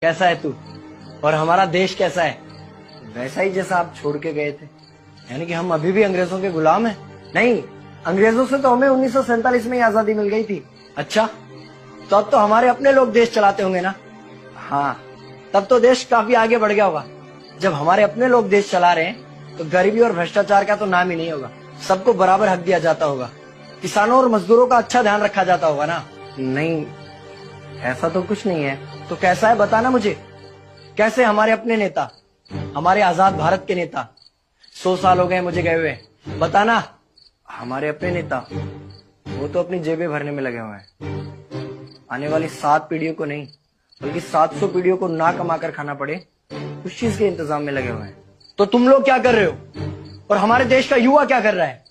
कैसा है तू और हमारा देश कैसा है? वैसा ही जैसा आप छोड़ के गए थे। यानी कि हम अभी भी अंग्रेजों के गुलाम हैं? नहीं, अंग्रेजों से तो हमें 1947 में ही आजादी मिल गई थी। अच्छा, तो अब तो हमारे अपने लोग देश चलाते होंगे ना? हाँ, तब तो देश काफी आगे बढ़ गया होगा। जब हमारे अपने लोग देश चला रहे हैं तो गरीबी और भ्रष्टाचार का तो नाम ही नहीं होगा। सबको बराबर हक दिया जाता होगा, किसानों और मजदूरों का अच्छा ध्यान रखा जाता होगा ना? नहीं, ऐसा तो कुछ नहीं है। तो कैसा है बताना मुझे। कैसे हमारे अपने नेता, हमारे आजाद भारत के नेता, 100 साल हो गए मुझे गए हुए, बताना। हमारे अपने नेता वो तो अपनी जेबें भरने में लगे हुए हैं। आने वाली 7 पीढ़ियों को नहीं बल्कि 700 पीढ़ियों को ना कमा कर खाना पड़े उस चीज के इंतजाम में लगे हुए हैं। तो तुम लोग क्या कर रहे हो और हमारे देश का युवा क्या कर रहा है?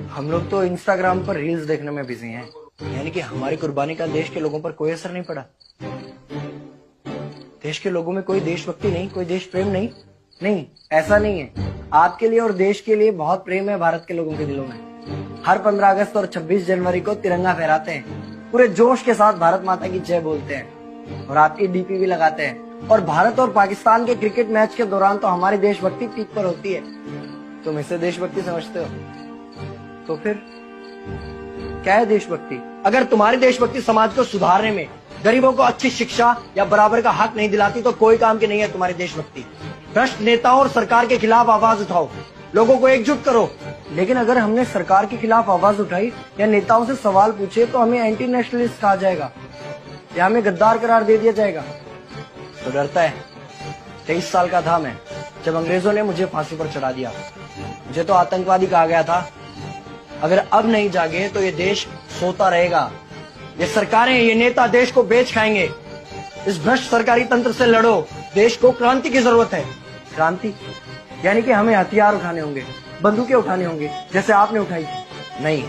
हम लोग तो इंस्टाग्राम पर रील्स देखने में बिजी हैं। यानी कि हमारी कुर्बानी का देश के लोगों पर कोई असर नहीं पड़ा। देश के लोगों में कोई देशभक्ति नहीं, कोई देश प्रेम नहीं। नहीं, ऐसा नहीं है। आपके लिए और देश के लिए बहुत प्रेम है भारत के लोगों के दिलों में। हर 15 अगस्त और 26 जनवरी को तिरंगा फहराते हैं, पूरे जोश के साथ भारत माता की जय बोलते हैं और आपकी डीपी भी लगाते हैं। और भारत और पाकिस्तान के क्रिकेट मैच के दौरान तो हमारी देशभक्ति पीक पर होती है। तुम इसे देशभक्ति समझते हो? तो फिर क्या है देशभक्ति? अगर तुम्हारी देशभक्ति समाज को सुधारने में, गरीबों को अच्छी शिक्षा या बराबर का हक नहीं दिलाती तो कोई काम की नहीं है तुम्हारी देशभक्ति। भ्रष्ट नेताओं और सरकार के खिलाफ आवाज उठाओ, लोगों को एकजुट करो। लेकिन अगर हमने सरकार के खिलाफ आवाज उठाई या नेताओं से सवाल पूछे तो हमें एंटी नेशनलिस्ट कहा जाएगा या हमें गद्दार करार दे दिया जाएगा। तो डरता है। 23 साल का था मैं जब अंग्रेजों ने मुझे फांसी पर चढ़ा दिया। मुझे तो आतंकवादी कहा गया था। अगर अब नहीं जागे तो ये देश सोता रहेगा। ये सरकारें, ये नेता देश को बेच खाएंगे। इस भ्रष्ट सरकारी तंत्र से लड़ो। देश को क्रांति की जरूरत है। क्रांति यानी कि हमें हथियार उठाने होंगे, बंदूकें उठानी होंगी जैसे आपने उठाई थी। नहीं,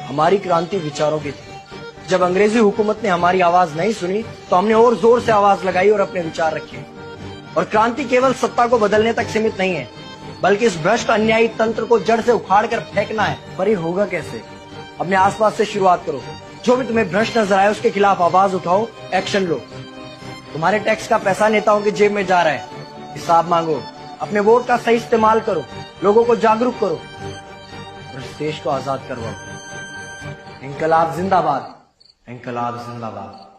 हमारी क्रांति विचारों की थी। जब अंग्रेजी हुकूमत ने हमारी आवाज नहीं सुनी तो हमने और जोर से आवाज लगाई और अपने विचार रखे। और क्रांति केवल सत्ता को बदलने तक सीमित नहीं है, बल्कि इस भ्रष्ट अन्यायी तंत्र को जड़ से उखाड़ कर फेंकना है। पर ये होगा कैसे? अपने आसपास से शुरुआत करो। जो भी तुम्हें भ्रष्ट नजर आए उसके खिलाफ आवाज उठाओ, एक्शन लो। तुम्हारे टैक्स का पैसा नेताओं की जेब में जा रहा है, हिसाब मांगो। अपने वोट का सही इस्तेमाल करो, लोगों को जागरूक करो और इस देश को आजाद करवाओ। इंकलाब जिंदाबाद, इंकलाब जिंदाबाद।